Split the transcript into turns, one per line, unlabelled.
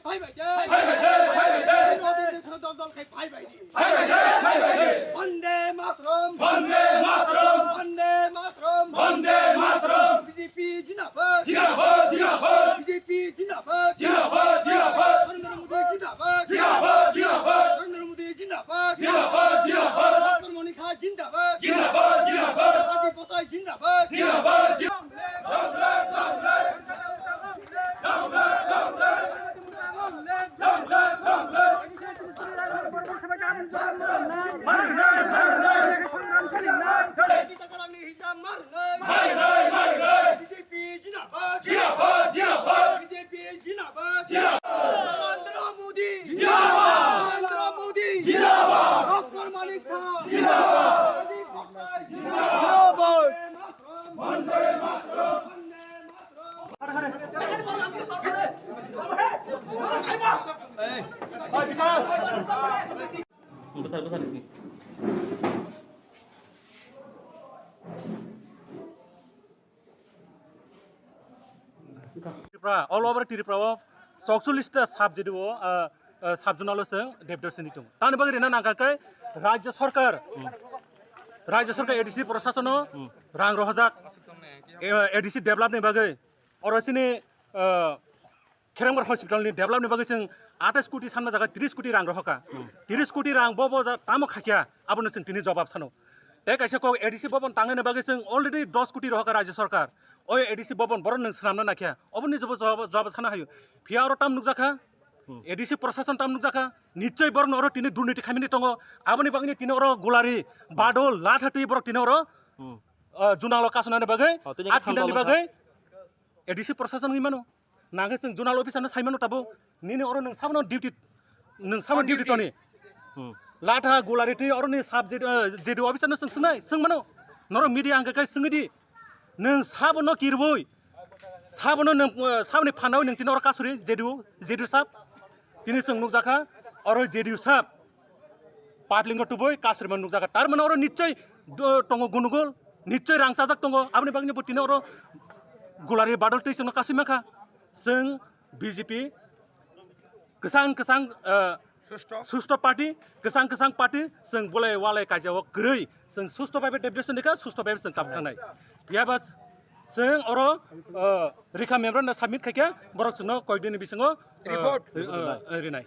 খাই ফাই বাইদে নদীতে দল দল খাই ফাই বাইদে বন্দে মাতরম
বন্দে মাতরম
বন্দে মাতরম
বন্দে মাতরম
বিজেপি জিন্দাবাদ
জিন্দাবাদ জিন্দাবাদ
বিজেপি জিন্দাবাদ
জিন্দাবাদ জিন্দাবাদ
নরেন্দ্র মোদি জিন্দাবাদ
জিন্দাবাদ জিন্দাবাদ
নরেন্দ্র মোদি জিন্দাবাদ
জিন্দাবাদ জিন্দাবাদ
ডক্টর মনিকা জিন্দাবাদ
জিন্দাবাদ জিন্দাবাদ
রাজীব পতাই জিন্দাবাদ
জিন্দাবাদ
বিজেপি জিন্দাবাদ
জিন্দাবাদ জিন্দাবাদ
বিজেপি জিন্দাবাদ
জিন্দাবাদ
নরেন্দ্র মোদি
জিন্দাবাদ
নরেন্দ্র মোদি
জিন্দাবাদ
ডক্টর মানিক শাহ
জিন্দাবাদ
রাজীব পতাই
জিন্দাবাদ
বন্দে মাতরম বন্দে মাতরম
besar ini.
All over Tiripra, Soxulista subject, subjournalism, deputy senator. Tanabagina Nagakai, Raja Sorkar, ADC Processano, Rang Rohazak, ADC development bagay, or a cine Keremar Hospital development bagay, Atas Kuti Sana, 3 Kuti Rang Rohaka, 3 Kuti Rang Bobo, Tamokakia, Abundance Tini job of Sano. Take a shako ADC Bobon Tangan bagay, already 2 Kuti Rohaka Raja Sorkar. ওই ADC ববন বড় নং সামনে নাখিয়া অবনি job সানা হায়ু fear টাম নুকজাখা ADC প্রশাসন টাম নুকজাখা নিশ্চয় বড় নর তিনি দুর্নীতি খামিনি দङ আবনি বাগনি তিনি অর গোলারি বাডল লাঠাটি বড় তিনি অর जुनाल कासनानि बागै आखिनानि बागै एडिसि प्रशासन इमानो नागे जों जुनाल अफिसानो साइमानो ताबो निनि अर नों सामनो डिउटि तनि लाठा गोलारिति अर नि साबजेक्ट जेडि अफिसानो सों मानो नर मिडिया आंगाय सोंगिदि नों साबनो किरबोय साबनो नों साबनि फानाव नों तिनर कासुरि जेडु साब तिनि सों नुकजाखा अर जेडु साब पाटलिंग टुबोय कासुरि मन नुकजाखा तार माने अर निश्चय दङ गुनुगुल निश्चय रांसाजाक दङ आबनि बागनि तिनि अर गुलारि बादल टेसन कासिमाखा जों बीजेपी गोसां सुस्थ पार्टी गोसां पार्टी जों बलाय वालाय काजाव गरै जों सुस्थ भाबे डेभलपमेन्ट देखा सुस्थ भाबे जों कामखांनाय बियाबास जों अर रेखा मेमोरेन्डाम साबमिट खायखे बरक जोंनो कयदिननि बिसङाव रिपर्ट दिनाय